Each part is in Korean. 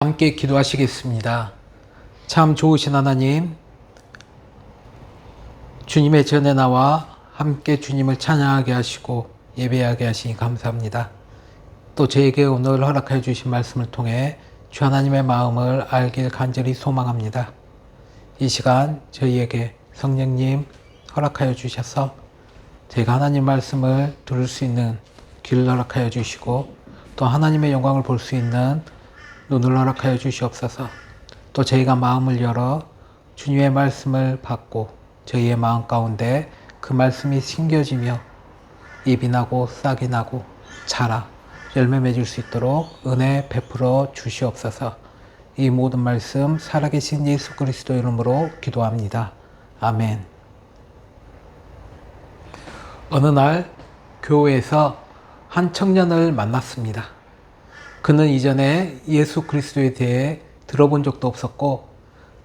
함께 기도하시겠습니다. 참 좋으신 하나님, 주님의 전에 나와 함께 주님을 찬양하게 하시고 예배하게 하시니 감사합니다. 또 저에게 오늘 허락해 주신 말씀을 통해 주 하나님의 마음을 알길 간절히 소망합니다. 이 시간 저희에게 성령님 허락하여 주셔서 제가 하나님 말씀을 들을 수 있는 귀를 허락하여 주시고 또 하나님의 영광을 볼 수 있는 눈을 허락하여 주시옵소서. 또 저희가 마음을 열어 주님의 말씀을 받고 저희의 마음 가운데 그 말씀이 심겨지며 잎이 나고 싹이 나고 자라 열매 맺을 수 있도록 은혜 베풀어 주시옵소서. 이 모든 말씀 살아계신 예수 그리스도 이름으로 기도합니다. 아멘. 어느 날 교회에서 한 청년을 만났습니다. 그는 이전에 예수 그리스도에 대해 들어본 적도 없었고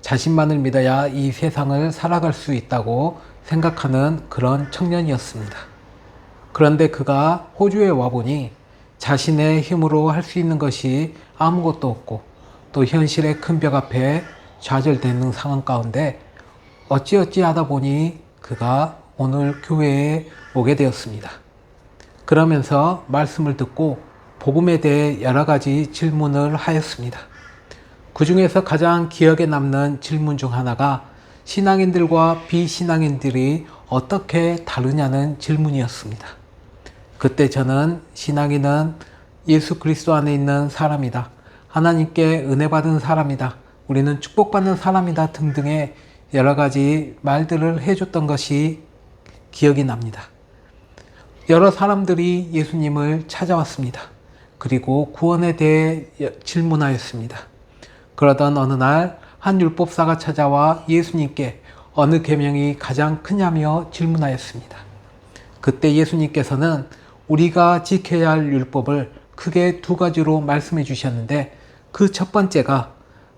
자신만을 믿어야 이 세상을 살아갈 수 있다고 생각하는 그런 청년이었습니다. 그런데 그가 호주에 와보니 자신의 힘으로 할 수 있는 것이 아무것도 없고 또 현실의 큰 벽 앞에 좌절되는 상황 가운데 어찌어찌 하다 보니 그가 오늘 교회에 오게 되었습니다. 그러면서 말씀을 듣고 복음에 대해 여러 가지 질문을 하였습니다. 그 중에서 가장 기억에 남는 질문 중 하나가 신앙인들과 비신앙인들이 어떻게 다르냐는 질문이었습니다. 그때 저는 신앙인은 예수 그리스도 안에 있는 사람이다. 하나님께 은혜 받은 사람이다. 우리는 축복받는 사람이다. 등등의 여러 가지 말들을 해줬던 것이 기억이 납니다. 여러 사람들이 예수님을 찾아왔습니다. 그리고 구원에 대해 질문하였습니다. 그러던 어느 날 한 율법사가 찾아와 예수님께 어느 계명이 가장 크냐며 질문하였습니다. 그때 예수님께서는 우리가 지켜야 할 율법을 크게 두 가지로 말씀해 주셨는데 그 첫 번째가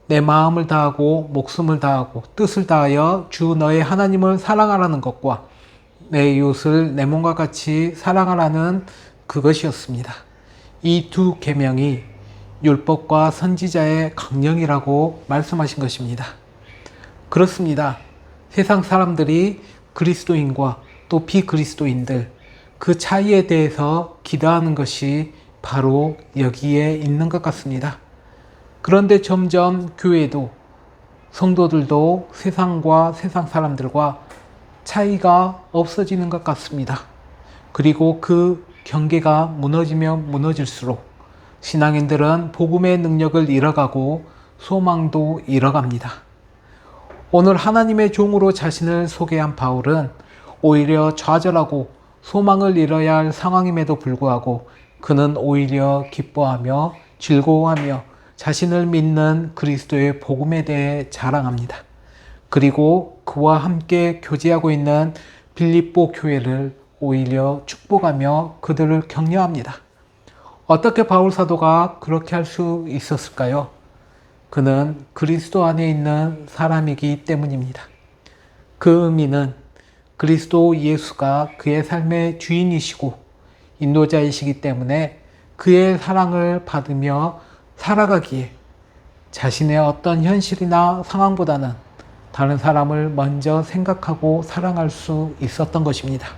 내 마음을 다하고 목숨을 다하고 뜻을 다하여 주 너의 하나님을 사랑하라는 것과 내 이웃을 내 몸과 같이 사랑하라는 그것이었습니다. 이 두 계명이 율법과 선지자의 강령이라고 말씀하신 것입니다. 그렇습니다. 세상 사람들이 그리스도인과 또 비그리스도인들 그 차이에 대해서 기대하는 것이 바로 여기에 있는 것 같습니다. 그런데 점점 교회도 성도들도 세상과 세상 사람들과 차이가 없어지는 것 같습니다. 그리고 그 경계가 무너지면 무너질수록 신앙인들은 복음의 능력을 잃어가고 소망도 잃어갑니다. 오늘 하나님의 종으로 자신을 소개한 바울은 오히려 좌절하고 소망을 잃어야 할 상황임에도 불구하고 그는 오히려 기뻐하며 즐거워하며 자신을 믿는 그리스도의 복음에 대해 자랑합니다. 그리고 그와 함께 교제하고 있는 빌립보 교회를 오히려 축복하며 그들을 격려합니다. 어떻게 바울 사도가 그렇게 할 수 있었을까요? 그는 그리스도 안에 있는 사람이기 때문입니다. 그 의미는 그리스도 예수가 그의 삶의 주인이시고 인도자이시기 때문에 그의 사랑을 받으며 살아가기에 자신의 어떤 현실이나 상황보다는 다른 사람을 먼저 생각하고 사랑할 수 있었던 것입니다.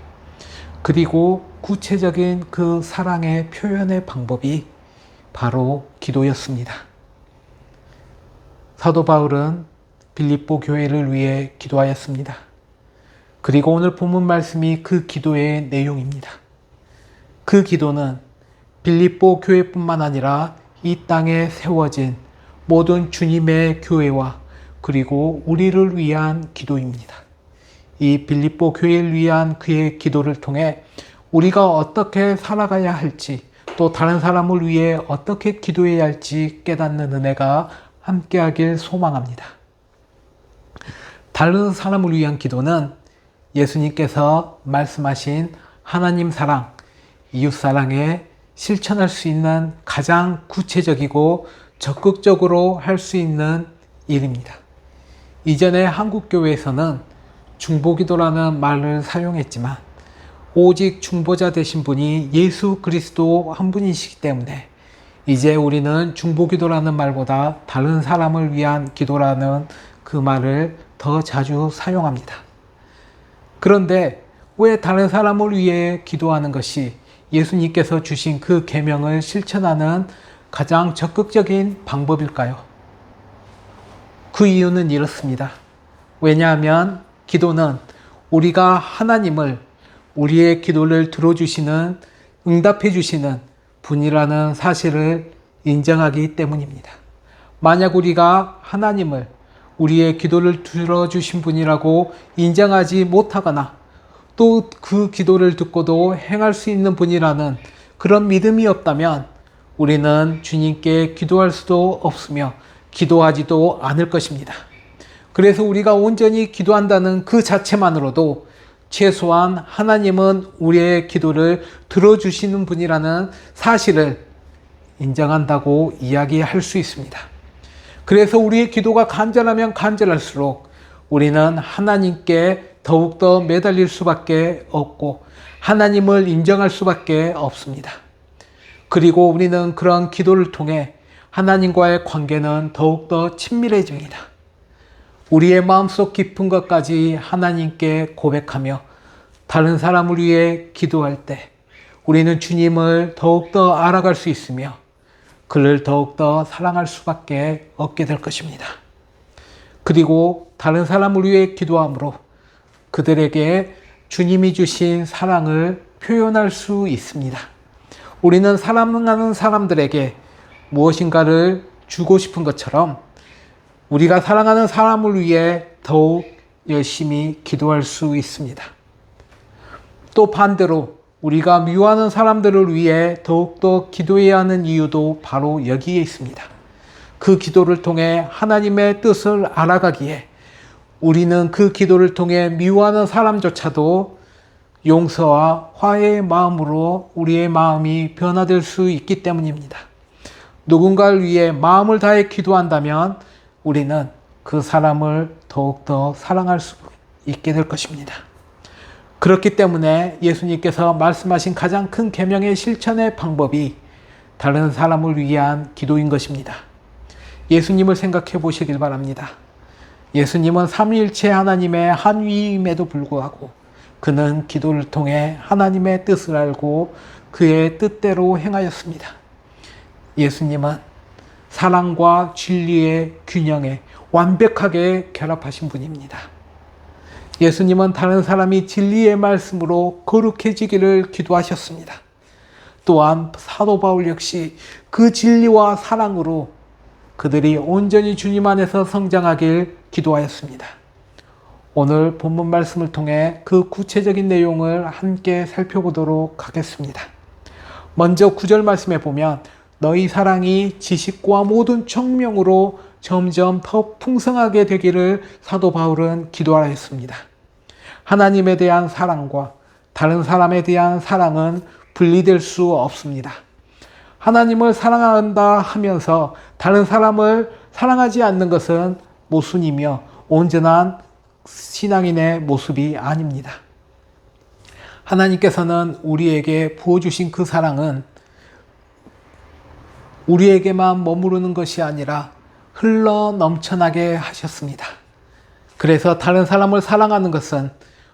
그리고 구체적인 그 사랑의 표현의 방법이 바로 기도였습니다. 사도 바울은 빌립보 교회를 위해 기도하였습니다. 그리고 오늘 본문 말씀이 그 기도의 내용입니다. 그 기도는 빌립보 교회뿐만 아니라 이 땅에 세워진 모든 주님의 교회와 그리고 우리를 위한 기도입니다. 이 빌립보 교회를 위한 그의 기도를 통해 우리가 어떻게 살아가야 할지 또 다른 사람을 위해 어떻게 기도해야 할지 깨닫는 은혜가 함께하길 소망합니다. 다른 사람을 위한 기도는 예수님께서 말씀하신 하나님 사랑, 이웃 사랑에 실천할 수 있는 가장 구체적이고 적극적으로 할 수 있는 일입니다. 이전에 한국교회에서는 중보기도라는 말을 사용했지만 오직 중보자 되신 분이 예수 그리스도 한 분이시기 때문에 이제 우리는 중보기도라는 말보다 다른 사람을 위한 기도라는 그 말을 더 자주 사용합니다. 그런데 왜 다른 사람을 위해 기도하는 것이 예수님께서 주신 그 계명을 실천하는 가장 적극적인 방법일까요? 그 이유는 이렇습니다. 왜냐하면 기도는 우리가 하나님을 우리의 기도를 들어주시는, 응답해 주시는 분이라는 사실을 인정하기 때문입니다. 만약 우리가 하나님을 우리의 기도를 들어주신 분이라고 인정하지 못하거나 또 그 기도를 듣고도 행할 수 있는 분이라는 그런 믿음이 없다면 우리는 주님께 기도할 수도 없으며 기도하지도 않을 것입니다. 그래서 우리가 온전히 기도한다는 그 자체만으로도 최소한 하나님은 우리의 기도를 들어주시는 분이라는 사실을 인정한다고 이야기할 수 있습니다. 그래서 우리의 기도가 간절하면 간절할수록 우리는 하나님께 더욱더 매달릴 수밖에 없고 하나님을 인정할 수밖에 없습니다. 그리고 우리는 그런 기도를 통해 하나님과의 관계는 더욱더 친밀해집니다. 우리의 마음속 깊은 것까지 하나님께 고백하며 다른 사람을 위해 기도할 때 우리는 주님을 더욱더 알아갈 수 있으며 그를 더욱더 사랑할 수밖에 없게 될 것입니다. 그리고 다른 사람을 위해 기도함으로 그들에게 주님이 주신 사랑을 표현할 수 있습니다. 우리는 사랑하는 사람들에게 무엇인가를 주고 싶은 것처럼 우리가 사랑하는 사람을 위해 더욱 열심히 기도할 수 있습니다. 또 반대로 우리가 미워하는 사람들을 위해 더욱더 기도해야 하는 이유도 바로 여기에 있습니다. 그 기도를 통해 하나님의 뜻을 알아가기에 우리는 그 기도를 통해 미워하는 사람조차도 용서와 화해의 마음으로 우리의 마음이 변화될 수 있기 때문입니다. 누군가를 위해 마음을 다해 기도한다면 우리는 그 사람을 더욱더 사랑할 수 있게 될 것입니다. 그렇기 때문에 예수님께서 말씀하신 가장 큰 계명의 실천의 방법이 다른 사람을 위한 기도인 것입니다. 예수님을 생각해 보시길 바랍니다. 예수님은 삼위일체 하나님의 한 위임에도 불구하고 그는 기도를 통해 하나님의 뜻을 알고 그의 뜻대로 행하였습니다. 예수님은 사랑과 진리의 균형에 완벽하게 결합하신 분입니다. 예수님은 다른 사람이 진리의 말씀으로 거룩해지기를 기도하셨습니다. 또한 사도 바울 역시 그 진리와 사랑으로 그들이 온전히 주님 안에서 성장하길 기도하였습니다. 오늘 본문 말씀을 통해 그 구체적인 내용을 함께 살펴보도록 하겠습니다. 먼저 9절 말씀에 보면 너희 사랑이 지식과 모든 청명으로 점점 더 풍성하게 되기를 사도 바울은 기도하였습니다. 하나님에 대한 사랑과 다른 사람에 대한 사랑은 분리될 수 없습니다. 하나님을 사랑한다 하면서 다른 사람을 사랑하지 않는 것은 모순이며 온전한 신앙인의 모습이 아닙니다. 하나님께서는 우리에게 부어주신 그 사랑은 우리에게만 머무르는 것이 아니라 흘러 넘쳐나게 하셨습니다. 그래서 다른 사람을 사랑하는 것은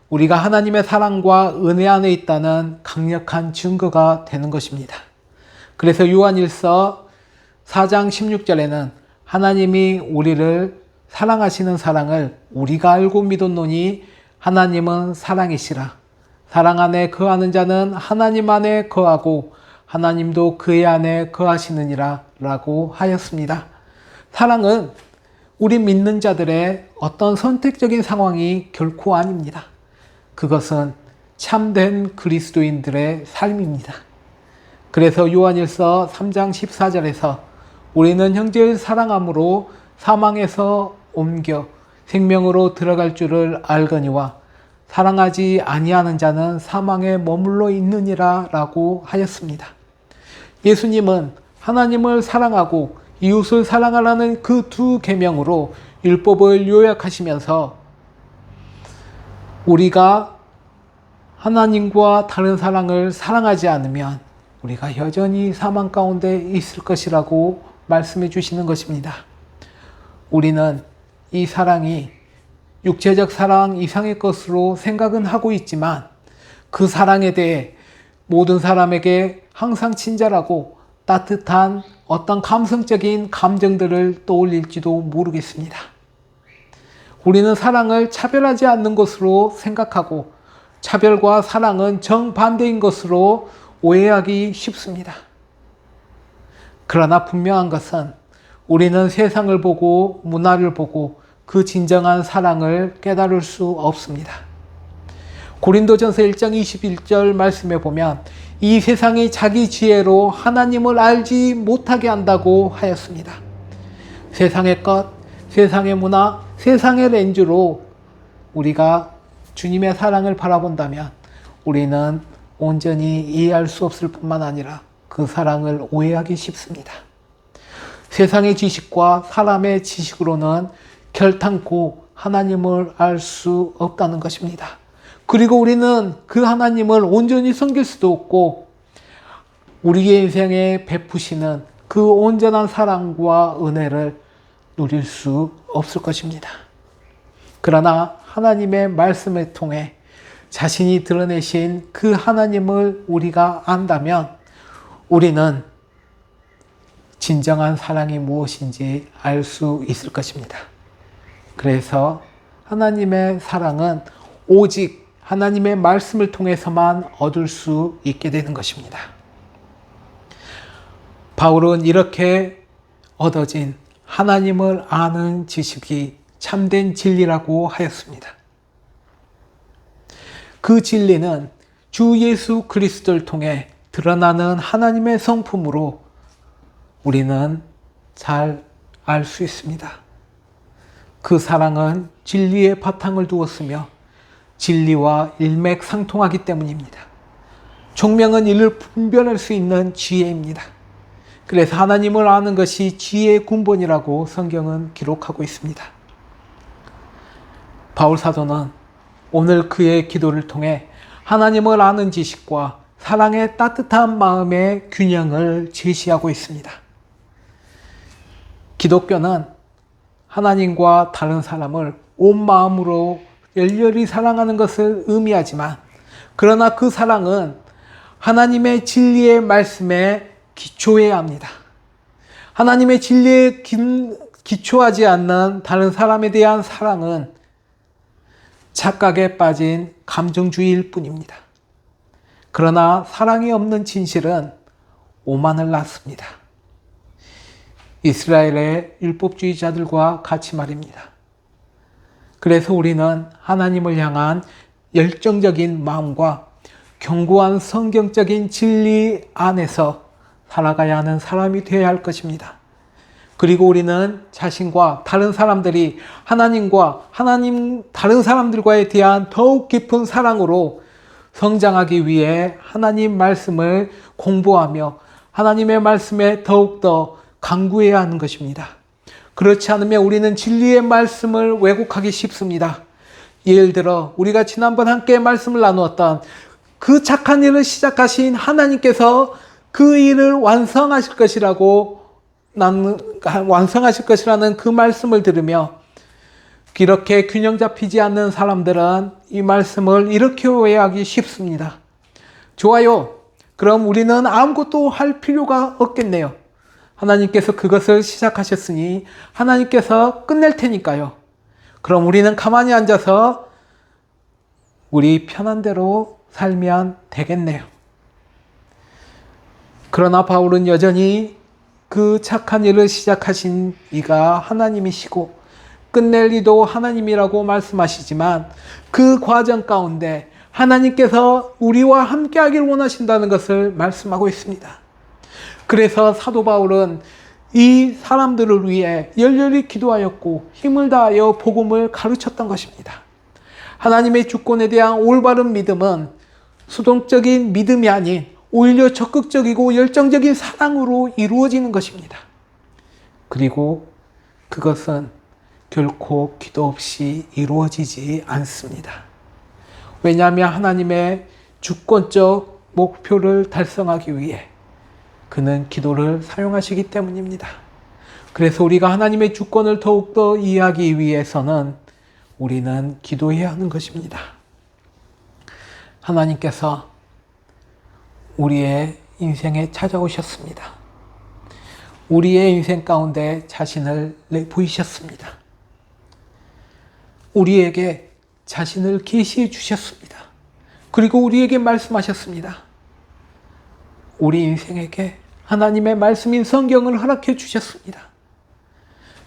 우리가 하나님의 사랑과 은혜 안에 있다는 강력한 증거가 되는 것입니다. 그래서 요한일서 4장 16절에는 하나님이 우리를 사랑하시는 사랑을 우리가 알고 믿었노니 하나님은 사랑이시라. 사랑 안에 거하는 자는 하나님 안에 거하고 하나님도 그의 안에 거하시느니라 라고 하였습니다. 사랑은 우리 믿는 자들의 어떤 선택적인 상황이 결코 아닙니다. 그것은 참된 그리스도인들의 삶입니다. 그래서 요한일서 3장 14절에서 우리는 형제를 사랑함으로 사망에서 옮겨 생명으로 들어갈 줄을 알거니와 사랑하지 아니하는 자는 사망에 머물러 있느니라 라고 하였습니다. 예수님은 하나님을 사랑하고 이웃을 사랑하라는 그 두 계명으로 율법을 요약하시면서 우리가 하나님과 다른 사랑을 사랑하지 않으면 우리가 여전히 사망 가운데 있을 것이라고 말씀해 주시는 것입니다. 우리는 이 사랑이 육체적 사랑 이상의 것으로 생각은 하고 있지만 그 사랑에 대해 모든 사람에게 항상 친절하고 따뜻한 어떤 감성적인 감정들을 떠올릴지도 모르겠습니다. 우리는 사랑을 차별하지 않는 것으로 생각하고 차별과 사랑은 정반대인 것으로 오해하기 쉽습니다. 그러나 분명한 것은 우리는 세상을 보고 문화를 보고 그 진정한 사랑을 깨달을 수 없습니다. 고린도전서 1장 21절 말씀에 보면 이 세상이 자기 지혜로 하나님을 알지 못하게 한다고 하였습니다. 세상의 것, 세상의 문화, 세상의 렌즈로 우리가 주님의 사랑을 바라본다면 우리는 온전히 이해할 수 없을 뿐만 아니라 그 사랑을 오해하기 쉽습니다. 세상의 지식과 사람의 지식으로는 결탄코 하나님을 알 수 없다는 것입니다. 그리고 우리는 그 하나님을 온전히 섬길 수도 없고 우리의 인생에 베푸시는 그 온전한 사랑과 은혜를 누릴 수 없을 것입니다. 그러나 하나님의 말씀을 통해 자신이 드러내신 그 하나님을 우리가 안다면 우리는 진정한 사랑이 무엇인지 알 수 있을 것입니다. 그래서 하나님의 사랑은 오직 하나님의 말씀을 통해서만 얻을 수 있게 되는 것입니다. 바울은 이렇게 얻어진 하나님을 아는 지식이 참된 진리라고 하였습니다. 그 진리는 주 예수 그리스도를 통해 드러나는 하나님의 성품으로 우리는 잘 알 수 있습니다. 그 사랑은 진리의 바탕을 두었으며 진리와 일맥상통하기 때문입니다. 총명은 이를 분별할 수 있는 지혜입니다. 그래서 하나님을 아는 것이 지혜의 근본이라고 성경은 기록하고 있습니다. 바울 사도는 오늘 그의 기도를 통해 하나님을 아는 지식과 사랑의 따뜻한 마음의 균형을 제시하고 있습니다. 기독교는 하나님과 다른 사람을 온 마음으로 열렬히 사랑하는 것을 의미하지만 그러나 그 사랑은 하나님의 진리의 말씀에 기초해야 합니다. 하나님의 진리에 기초하지 않는 다른 사람에 대한 사랑은 착각에 빠진 감정주의일 뿐입니다. 그러나 사랑이 없는 진실은 오만을 낳습니다. 이스라엘의 율법주의자들과 같이 말입니다. 그래서 우리는 하나님을 향한 열정적인 마음과 견고한 성경적인 진리 안에서 살아가야 하는 사람이 되어야 할 것입니다. 그리고 우리는 자신과 다른 사람들이 하나님과 다른 사람들과에 대한 더욱 깊은 사랑으로 성장하기 위해 하나님 말씀을 공부하며 하나님의 말씀에 더욱더 강구해야 하는 것입니다. 그렇지 않으면 우리는 진리의 말씀을 왜곡하기 쉽습니다. 예를 들어 우리가 지난번 함께 말씀을 나누었던 그 착한 일을 시작하신 하나님께서 그 일을 완성하실 것이라는 그 말씀을 들으며 이렇게 균형 잡히지 않는 사람들은 이 말씀을 이렇게 오해하기 쉽습니다. 좋아요. 그럼 우리는 아무것도 할 필요가 없겠네요. 하나님께서 그것을 시작하셨으니 하나님께서 끝낼 테니까요. 그럼 우리는 가만히 앉아서 우리 편한 대로 살면 되겠네요. 그러나 바울은 여전히 그 착한 일을 시작하신 이가 하나님이시고 끝낼 이도 하나님이라고 말씀하시지만 그 과정 가운데 하나님께서 우리와 함께하길 원하신다는 것을 말씀하고 있습니다. 그래서 사도 바울은 이 사람들을 위해 열렬히 기도하였고 힘을 다하여 복음을 가르쳤던 것입니다. 하나님의 주권에 대한 올바른 믿음은 수동적인 믿음이 아닌 오히려 적극적이고 열정적인 사랑으로 이루어지는 것입니다. 그리고 그것은 결코 기도 없이 이루어지지 않습니다. 왜냐하면 하나님의 주권적 목표를 달성하기 위해 그는 기도를 사용하시기 때문입니다. 그래서 우리가 하나님의 주권을 더욱더 이해하기 위해서는 우리는 기도해야 하는 것입니다. 하나님께서 우리의 인생에 찾아오셨습니다. 우리의 인생 가운데 자신을 내보이셨습니다. 우리에게 자신을 계시해 주셨습니다. 그리고 우리에게 말씀하셨습니다. 우리 인생에게 하나님의 말씀인 성경을 허락해 주셨습니다.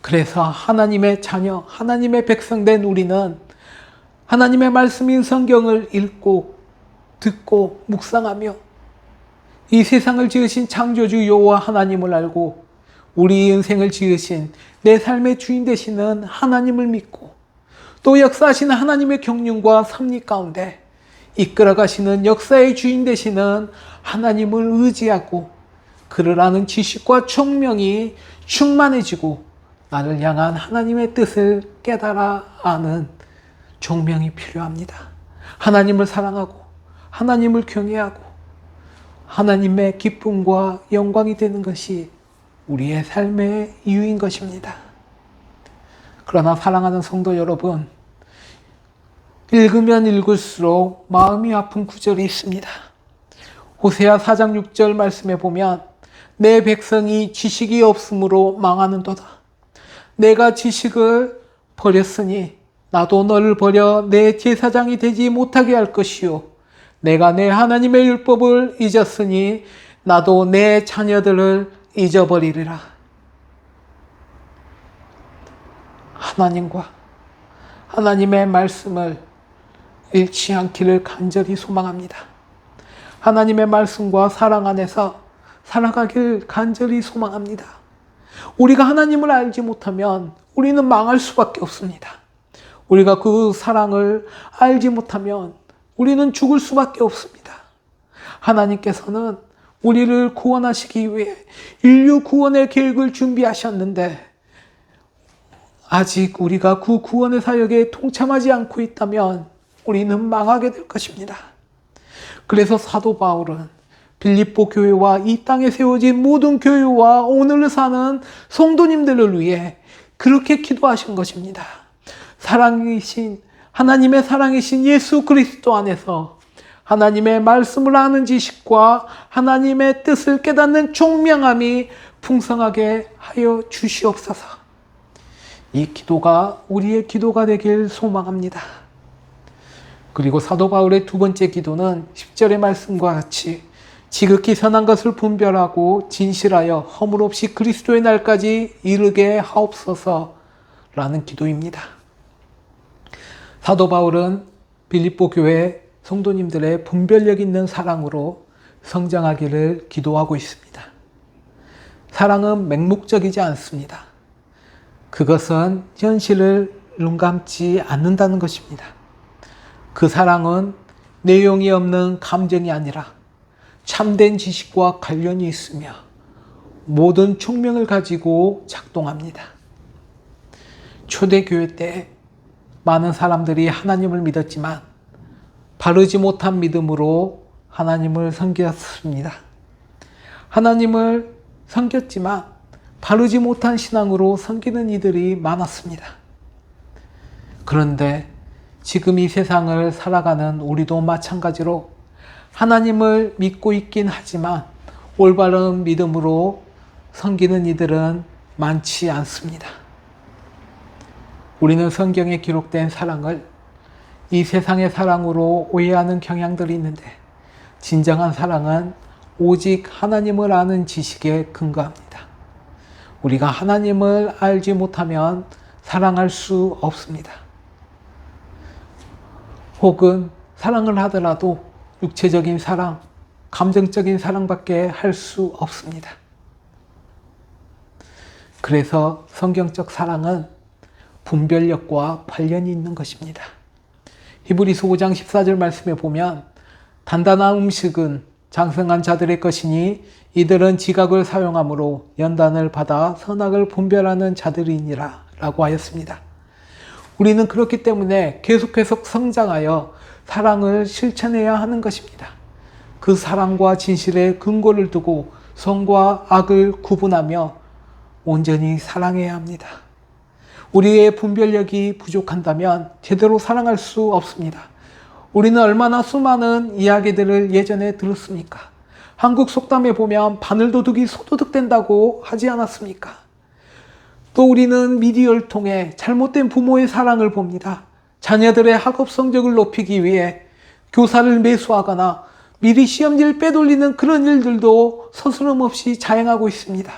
그래서 하나님의 자녀, 하나님의 백성된 우리는 하나님의 말씀인 성경을 읽고 듣고 묵상하며 이 세상을 지으신 창조주 여호와 하나님을 알고 우리 인생을 지으신 내 삶의 주인 되시는 하나님을 믿고 또 역사하시는 하나님의 경륜과 섭리 가운데 이끌어가시는 역사의 주인 되시는 하나님을 의지하고 그를 아는 지식과 총명이 충만해지고 나를 향한 하나님의 뜻을 깨달아 아는 총명이 필요합니다. 하나님을 사랑하고 하나님을 경외하고 하나님의 기쁨과 영광이 되는 것이 우리의 삶의 이유인 것입니다. 그러나 사랑하는 성도 여러분, 읽으면 읽을수록 마음이 아픈 구절이 있습니다. 호세아 4장 6절 말씀에 보면 내 백성이 지식이 없으므로 망하는도다. 내가 지식을 버렸으니 나도 너를 버려 내 제사장이 되지 못하게 할 것이요 내가 내 하나님의 율법을 잊었으니 나도 내 자녀들을 잊어버리리라. 하나님과 하나님의 말씀을 잃지 않기를 간절히 소망합니다. 하나님의 말씀과 사랑 안에서 살아가길 간절히 소망합니다. 우리가 하나님을 알지 못하면 우리는 망할 수밖에 없습니다. 우리가 그 사랑을 알지 못하면 우리는 죽을 수밖에 없습니다. 하나님께서는 우리를 구원하시기 위해 인류 구원의 계획을 준비하셨는데 아직 우리가 그 구원의 사역에 동참하지 않고 있다면 우리는 망하게 될 것입니다. 그래서 사도 바울은 빌립보 교회와 이 땅에 세워진 모든 교회와 오늘 사는 성도님들을 위해 그렇게 기도하신 것입니다. 하나님의 사랑이신 예수 그리스도 안에서 하나님의 말씀을 아는 지식과 하나님의 뜻을 깨닫는 총명함이 풍성하게 하여 주시옵소서. 이 기도가 우리의 기도가 되길 소망합니다. 그리고 사도 바울의 두 번째 기도는 10절의 말씀과 같이 지극히 선한 것을 분별하고 진실하여 허물 없이 그리스도의 날까지 이르게 하옵소서라는 기도입니다. 사도 바울은 빌립보 교회 성도님들의 분별력 있는 사랑으로 성장하기를 기도하고 있습니다. 사랑은 맹목적이지 않습니다. 그것은 현실을 눈감지 않는다는 것입니다. 그 사랑은 내용이 없는 감정이 아니라 참된 지식과 관련이 있으며 모든 총명을 가지고 작동합니다. 초대교회 때 많은 사람들이 하나님을 믿었지만 바르지 못한 믿음으로 하나님을 섬겼습니다. 하나님을 섬겼지만 바르지 못한 신앙으로 섬기는 이들이 많았습니다. 그런데 지금 이 세상을 살아가는 우리도 마찬가지로 하나님을 믿고 있긴 하지만 올바른 믿음으로 섬기는 이들은 많지 않습니다. 우리는 성경에 기록된 사랑을 이 세상의 사랑으로 오해하는 경향들이 있는데 진정한 사랑은 오직 하나님을 아는 지식에 근거합니다. 우리가 하나님을 알지 못하면 사랑할 수 없습니다. 혹은 사랑을 하더라도 육체적인 사랑, 감정적인 사랑밖에 할 수 없습니다. 그래서 성경적 사랑은 분별력과 관련이 있는 것입니다. 히브리서 5장 14절 말씀에 보면 단단한 음식은 장성한 자들의 것이니 이들은 지각을 사용함으로 연단을 받아 선악을 분별하는 자들이니라 라고 하였습니다. 우리는 그렇기 때문에 계속해서 성장하여 사랑을 실천해야 하는 것입니다. 그 사랑과 진실에 근거를 두고 선과 악을 구분하며 온전히 사랑해야 합니다. 우리의 분별력이 부족한다면 제대로 사랑할 수 없습니다. 우리는 얼마나 수많은 이야기들을 예전에 들었습니까? 한국 속담에 보면 바늘도둑이 소도둑 된다고 하지 않았습니까? 또 우리는 미디어를 통해 잘못된 부모의 사랑을 봅니다. 자녀들의 학업 성적을 높이기 위해 교사를 매수하거나 미리 시험지를 빼돌리는 그런 일들도 서스럼없이 자행하고 있습니다.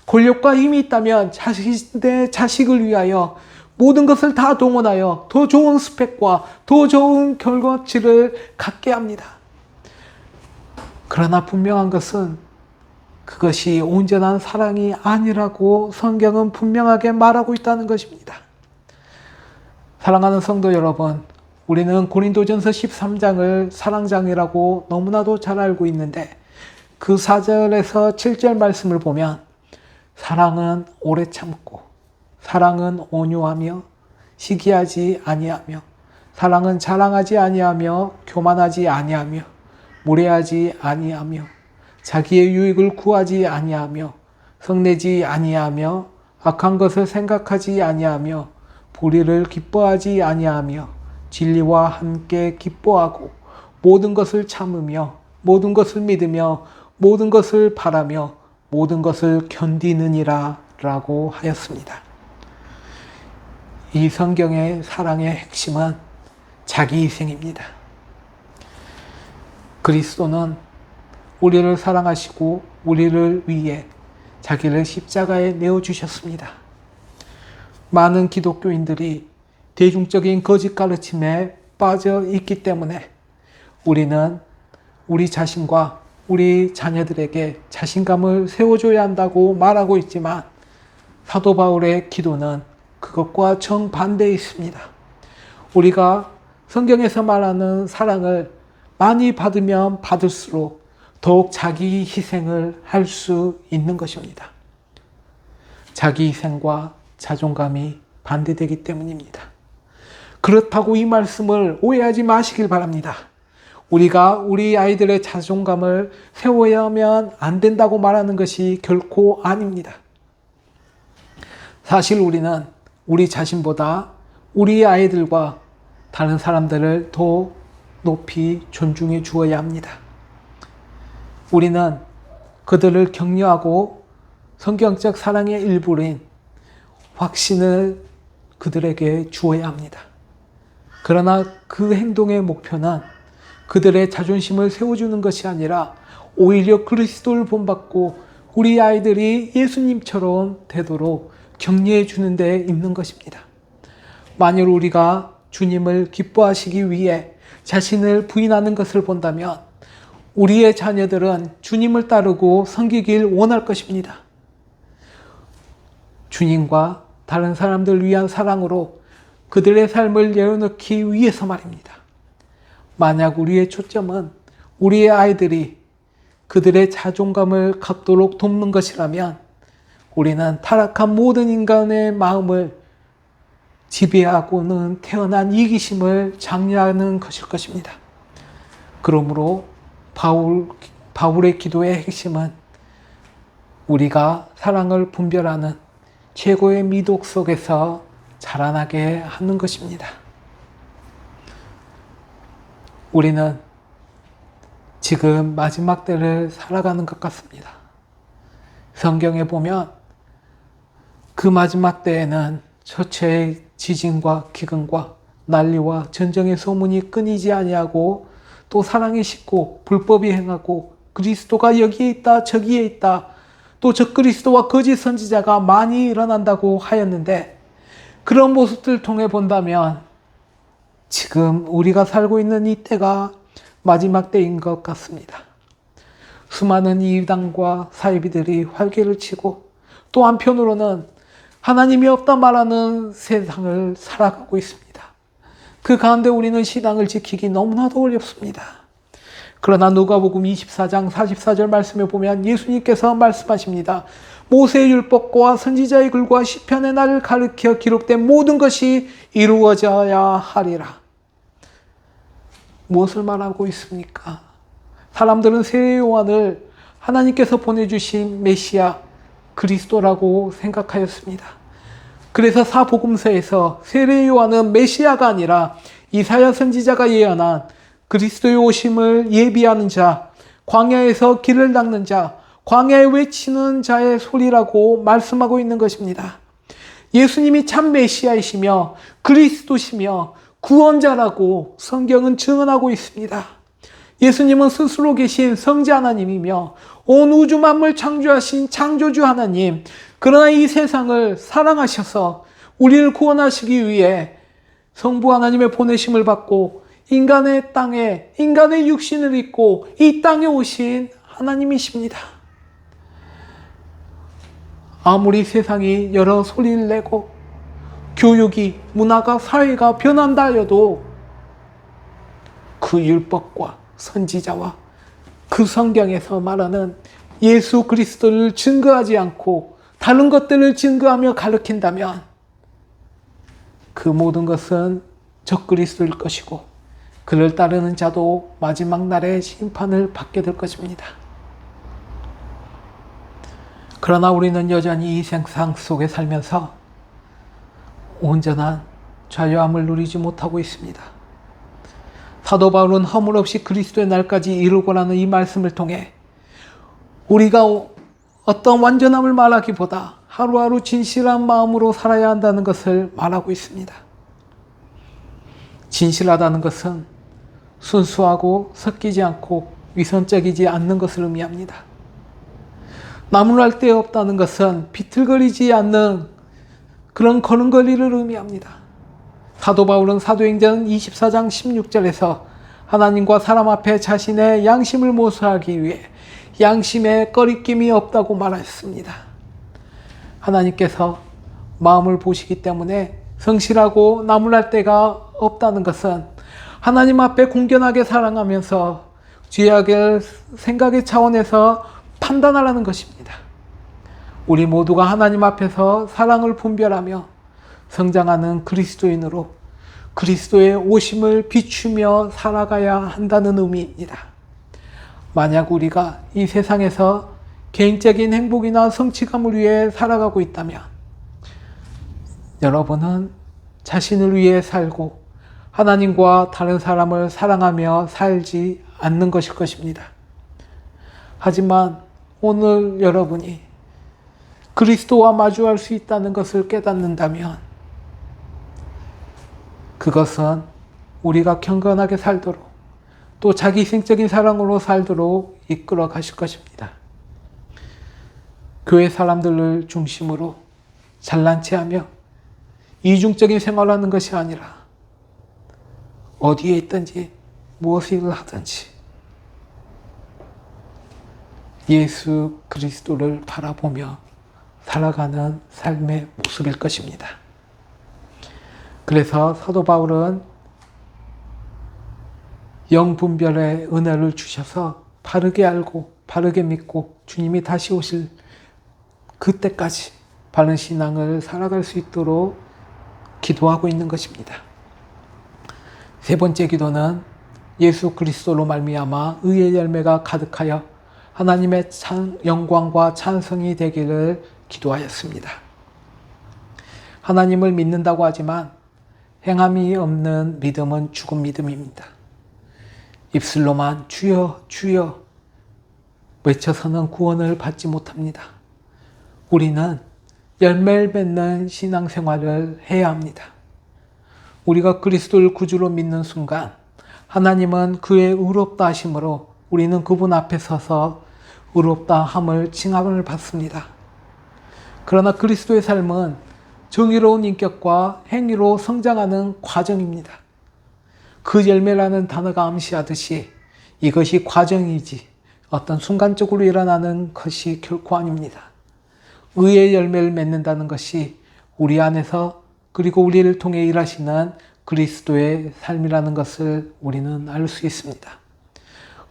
권력과 힘이 있다면 자신의 자식을 위하여 모든 것을 다 동원하여 더 좋은 스펙과 더 좋은 결과치를 갖게 합니다. 그러나 분명한 것은 그것이 온전한 사랑이 아니라고 성경은 분명하게 말하고 있다는 것입니다. 사랑하는 성도 여러분, 우리는 고린도전서 13장을 사랑장이라고 너무나도 잘 알고 있는데 그 4절에서 7절 말씀을 보면 사랑은 오래 참고 사랑은 온유하며 시기하지 아니하며 사랑은 자랑하지 아니하며 교만하지 아니하며 무례하지 아니하며 자기의 유익을 구하지 아니하며 성내지 아니하며 악한 것을 생각하지 아니하며 불의를 기뻐하지 아니하며 진리와 함께 기뻐하고 모든 것을 참으며 모든 것을 믿으며 모든 것을 바라며 모든 것을 견디느니라 라고 하였습니다. 이 성경의 사랑의 핵심은 자기 희생입니다. 그리스도는 우리를 사랑하시고 우리를 위해 자기를 십자가에 내어주셨습니다. 많은 기독교인들이 대중적인 거짓 가르침에 빠져 있기 때문에 우리는 우리 자신과 우리 자녀들에게 자신감을 세워줘야 한다고 말하고 있지만 사도 바울의 기도는 그것과 정반대에 있습니다. 우리가 성경에서 말하는 사랑을 많이 받으면 받을수록 더욱 자기 희생을 할 수 있는 것입니다. 자기 희생과 자존감이 반대되기 때문입니다. 그렇다고 이 말씀을 오해하지 마시길 바랍니다. 우리가 우리 아이들의 자존감을 세워야 하면 안 된다고 말하는 것이 결코 아닙니다. 사실 우리는 우리 자신보다 우리 아이들과 다른 사람들을 더 높이 존중해 주어야 합니다. 우리는 그들을 격려하고 성경적 사랑의 일부인 확신을 그들에게 주어야 합니다. 그러나 그 행동의 목표는 그들의 자존심을 세워주는 것이 아니라 오히려 그리스도를 본받고 우리 아이들이 예수님처럼 되도록 격려해 주는 데 있는 것입니다. 만일 우리가 주님을 기뻐하시기 위해 자신을 부인하는 것을 본다면 우리의 자녀들은 주님을 따르고 섬기길 원할 것입니다. 주님과 다른 사람들 위한 사랑으로 그들의 삶을 내어놓기 위해서 말입니다. 만약 우리의 초점은 우리의 아이들이 그들의 자존감을 갖도록 돕는 것이라면 우리는 타락한 모든 인간의 마음을 지배하고는 태어난 이기심을 장려하는 것일 것입니다. 그러므로 바울의 기도의 핵심은 우리가 사랑을 분별하는 최고의 미덕 속에서 자라나게 하는 것입니다. 우리는 지금 마지막 때를 살아가는 것 같습니다. 성경에 보면 그 마지막 때에는 처처의 지진과 기근과 난리와 전쟁의 소문이 끊이지 아니하고 또 사랑이 식고 불법이 행하고 그리스도가 여기에 있다 저기에 있다 또 적그리스도와 거짓 선지자가 많이 일어난다고 하였는데 그런 모습들을 통해 본다면 지금 우리가 살고 있는 이 때가 마지막 때인 것 같습니다. 수많은 이단과 사이비들이 활개를 치고 또 한편으로는 하나님이 없다 말하는 세상을 살아가고 있습니다. 그 가운데 우리는 신앙을 지키기 너무나도 어렵습니다. 그러나 누가복음 24장 44절 말씀에 보면 예수님께서 말씀하십니다. 모세의 율법과 선지자의 글과 시편의 날을 가리켜 기록된 모든 것이 이루어져야 하리라. 무엇을 말하고 있습니까? 사람들은 새 요한을 하나님께서 보내주신 메시아 그리스도라고 생각하였습니다. 그래서 사복음서에서 세례 요한은 메시아가 아니라 이사야 선지자가 예언한 그리스도의 오심을 예비하는 자, 광야에서 길을 닦는 자, 광야에 외치는 자의 소리라고 말씀하고 있는 것입니다. 예수님이 참 메시아이시며 그리스도시며 구원자라고 성경은 증언하고 있습니다. 예수님은 스스로 계신 성자 하나님이며 온 우주 만물 창조하신 창조주 하나님, 그러나 이 세상을 사랑하셔서 우리를 구원하시기 위해 성부 하나님의 보내심을 받고 인간의 땅에 인간의 육신을 입고 이 땅에 오신 하나님이십니다. 아무리 세상이 여러 소리를 내고 교육이, 문화가, 사회가 변한다 하여도 그 율법과 선지자와 그 성경에서 말하는 예수 그리스도를 증거하지 않고 다른 것들을 증거하며 가르친다면 그 모든 것은 적그리스도일 것이고 그를 따르는 자도 마지막 날에 심판을 받게 될 것입니다. 그러나 우리는 여전히 이 세상 속에 살면서 온전한 자유함을 누리지 못하고 있습니다. 사도 바울은 허물없이 그리스도의 날까지 이루고라는 이 말씀을 통해 우리가 어떤 완전함을 말하기보다 하루하루 진실한 마음으로 살아야 한다는 것을 말하고 있습니다. 진실하다는 것은 순수하고 섞이지 않고 위선적이지 않는 것을 의미합니다. 나무랄 데 없다는 것은 비틀거리지 않는 그런 걸음걸이를 의미합니다. 사도 바울은 사도행전 24장 16절에서 하나님과 사람 앞에 자신의 양심을 모수하기 위해 양심에 꺼리낌이 없다고 말했습니다. 하나님께서 마음을 보시기 때문에 성실하고 나무랄 데가 없다는 것은 하나님 앞에 공견하게 사랑하면서 죄악을 생각의 차원에서 판단하라는 것입니다. 우리 모두가 하나님 앞에서 사랑을 분별하며 성장하는 그리스도인으로 그리스도의 오심을 비추며 살아가야 한다는 의미입니다. 만약 우리가 이 세상에서 개인적인 행복이나 성취감을 위해 살아가고 있다면 여러분은 자신을 위해 살고 하나님과 다른 사람을 사랑하며 살지 않는 것일 것입니다. 하지만 오늘 여러분이 그리스도와 마주할 수 있다는 것을 깨닫는다면 그것은 우리가 경건하게 살도록 또 자기생적인 사랑으로 살도록 이끌어 가실 것입니다. 교회 사람들을 중심으로 잘난 체하며 이중적인 생활을 하는 것이 아니라 어디에 있든지 무엇을 하든지 예수 그리스도를 바라보며 살아가는 삶의 모습일 것입니다. 그래서 사도 바울은 영분별의 은혜를 주셔서 바르게 알고 바르게 믿고 주님이 다시 오실 그때까지 바른 신앙을 살아갈 수 있도록 기도하고 있는 것입니다. 세 번째 기도는 예수 그리스도로 말미암아 의의 열매가 가득하여 하나님의 영광과 찬송이 되기를 기도하였습니다. 하나님을 믿는다고 하지만 행함이 없는 믿음은 죽은 믿음입니다. 입술로만 주여 주여 외쳐서는 구원을 받지 못합니다. 우리는 열매를 맺는 신앙생활을 해야 합니다. 우리가 그리스도를 구주로 믿는 순간 하나님은 그의 의롭다 하심으로 우리는 그분 앞에 서서 의롭다 함을 칭함을 받습니다. 그러나 그리스도의 삶은 정의로운 인격과 행위로 성장하는 과정입니다. 그 열매라는 단어가 암시하듯이 이것이 과정이지 어떤 순간적으로 일어나는 것이 결코 아닙니다. 의의 열매를 맺는다는 것이 우리 안에서 그리고 우리를 통해 일하시는 그리스도의 삶이라는 것을 우리는 알 수 있습니다.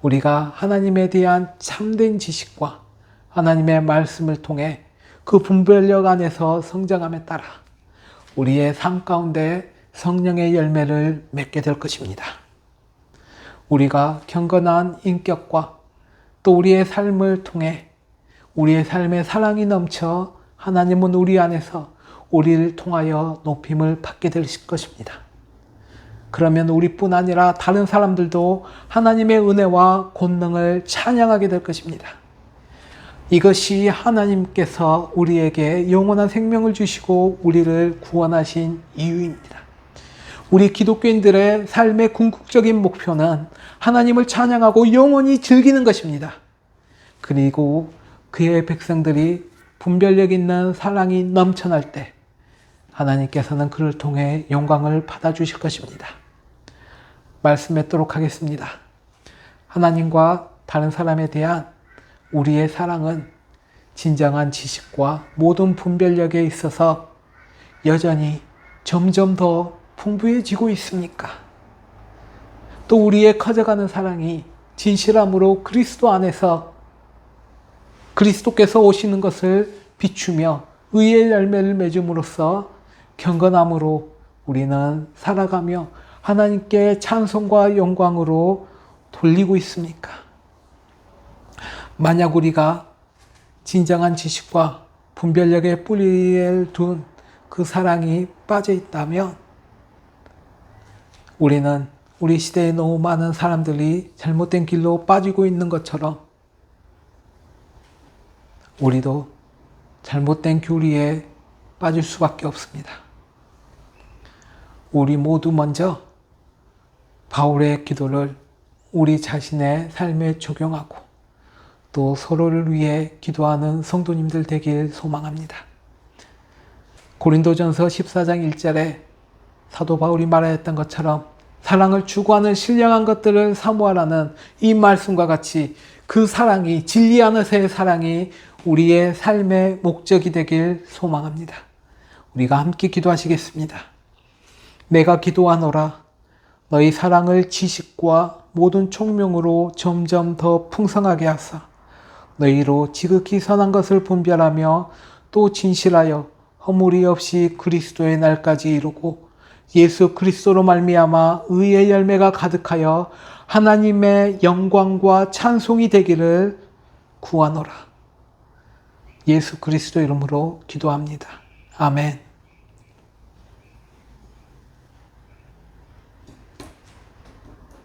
우리가 하나님에 대한 참된 지식과 하나님의 말씀을 통해 그 분별력 안에서 성장함에 따라 우리의 삶 가운데 성령의 열매를 맺게 될 것입니다. 우리가 경건한 인격과 또 우리의 삶을 통해 우리의 삶에 사랑이 넘쳐 하나님은 우리 안에서 우리를 통하여 높임을 받게 되실 것입니다. 그러면 우리뿐 아니라 다른 사람들도 하나님의 은혜와 권능을 찬양하게 될 것입니다. 이것이 하나님께서 우리에게 영원한 생명을 주시고 우리를 구원하신 이유입니다. 우리 기독교인들의 삶의 궁극적인 목표는 하나님을 찬양하고 영원히 즐기는 것입니다. 그리고 그의 백성들이 분별력 있는 사랑이 넘쳐날 때 하나님께서는 그를 통해 영광을 받아주실 것입니다. 말씀했도록 하겠습니다. 하나님과 다른 사람에 대한 우리의 사랑은 진정한 지식과 모든 분별력에 있어서 여전히 점점 더 풍부해지고 있습니까? 또 우리의 커져가는 사랑이 진실함으로 그리스도 안에서 그리스도께서 오시는 것을 비추며 의의 열매를 맺음으로써 경건함으로 우리는 살아가며 하나님께 찬송과 영광으로 돌리고 있습니까? 만약 우리가 진정한 지식과 분별력의 뿌리를 둔 그 사랑이 빠져 있다면 우리는 우리 시대에 너무 많은 사람들이 잘못된 길로 빠지고 있는 것처럼 우리도 잘못된 교리에 빠질 수밖에 없습니다. 우리 모두 먼저 바울의 기도를 우리 자신의 삶에 적용하고 또 서로를 위해 기도하는 성도님들 되길 소망합니다. 고린도전서 14장 1절에 사도 바울이 말하였던 것처럼 사랑을 추구하는 신령한 것들을 사모하라는 이 말씀과 같이 그 사랑이, 진리 안에서의 사랑이 우리의 삶의 목적이 되길 소망합니다. 우리가 함께 기도하시겠습니다. 내가 기도하노라. 너희 사랑을 지식과 모든 총명으로 점점 더 풍성하게 하사 너희로 지극히 선한 것을 분별하며 또 진실하여 허물이 없이 그리스도의 날까지 이루고 예수 그리스도로 말미암아 의의 열매가 가득하여 하나님의 영광과 찬송이 되기를 구하노라. 예수 그리스도 이름으로 기도합니다. 아멘.